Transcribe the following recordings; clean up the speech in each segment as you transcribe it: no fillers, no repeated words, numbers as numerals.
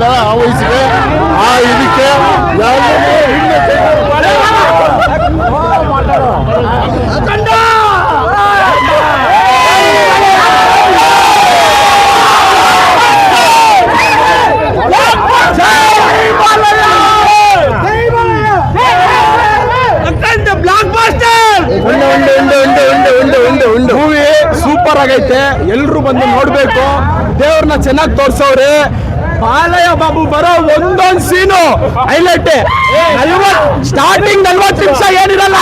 ಆ ವಯಸ್ಸಿಗೆ ಆ ಇದಕ್ಕೆ ಮೂವಿ ಸೂಪರ್ ಆಗೈತೆ. ಎಲ್ರು ಬಂದು ನೋಡ್ಬೇಕು. ದೇವ್ರನ್ನ ಚೆನ್ನಾಗಿ ತೋರ್ಸವ್ರೆ. ಬಾಲಯ್ಯ ಬಾಬು ಬರೋ ಒಂದೊಂದು ಸೀನು ಹೈಲೈಟ್. ಸ್ಟಾರ್ಟಿಂಗ್ 40 ನಿಮಿಷ ಏನಿರಲ್ಲ.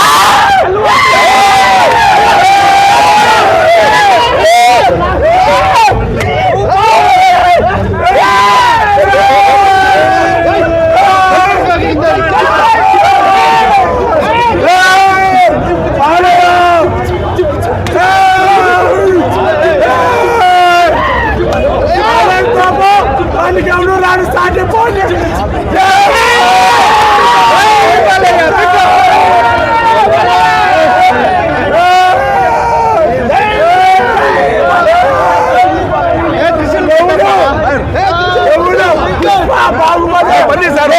ಬನ್ನಿ ಸರ್.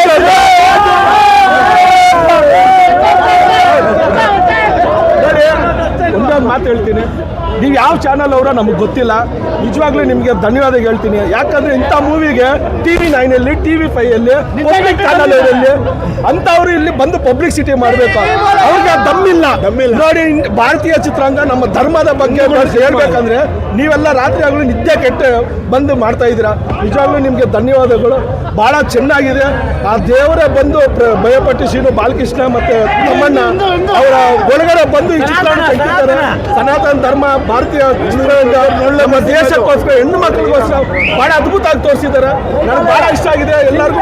ಒಂದೊಂದು ಮಾತು ಹೇಳ್ತೀನಿ. ನೀವು ಯಾವ ಚಾನಲ್ ಅವರ ನಮಗೆ ಗೊತ್ತಿಲ್ಲ. ನಿಜವಾಗ್ಲೂ ನಿಮಗೆ ಧನ್ಯವಾದ ಹೇಳ್ತೀನಿ. ಯಾಕಂದ್ರೆ ಇಂಥ ಮೂವಿಗೆ TV9 TV5 ಪಬ್ಲಿಕ್ ಚಾನಲ್ ಅಂತವ್ರು ಇಲ್ಲಿ ಬಂದು ಪಬ್ಲಿಸಿಟಿ ಮಾಡಬೇಕು. ಅವ್ರಿಗೆ ದಮ್ಮಿಲ್ಲ ನೋಡಿ. ಭಾರತೀಯ ಚಿತ್ರರಂಗ ನಮ್ಮ ಧರ್ಮದ ಬಗ್ಗೆ ಹೇಳ್ಬೇಕಂದ್ರೆ ನೀವೆಲ್ಲ ರಾತ್ರಿ ಆಗಲೂ ನಿದ್ದೆ ಕೆಟ್ಟು ಬಂದು ಮಾಡ್ತಾ ಇದ್ದೀರಾ. ನಿಜವಾಗ್ಲೂ ನಿಮಗೆ ಧನ್ಯವಾದಗಳು. ಭಾಳ ಚೆನ್ನಾಗಿದೆ. ಆ ದೇವರೇ ಬಂದು ಭಯಪಟ್ಟು ಶ್ರೀನು ಬಾಲಕೃಷ್ಣ ಮತ್ತೆ ತಮ್ಮಣ್ಣ ಅವರ ಒಳಗಡೆ ಬಂದು ಈ ಚಿತ್ರವನ್ನು ತೆಗೆದಿದ್ದಾರೆ. ಸನಾತನ ಧರ್ಮ ಭಾರತೀಯ ಚಿತ್ರರಂಗ ನಮ್ಮ ದೇಶಕ್ಕೋಸ್ಕರ ಹೆಣ್ಣು ಮಕ್ಕಳಿಗೋಸ್ಕರ ಭಾಳ ಅದ್ಭುತವಾಗಿ ತೋರಿಸಿದ್ದಾರೆ. ನನಗೆ ಭಾಳ ಇಷ್ಟ ಆಗಿದೆ. ಎಲ್ಲರಿಗೂ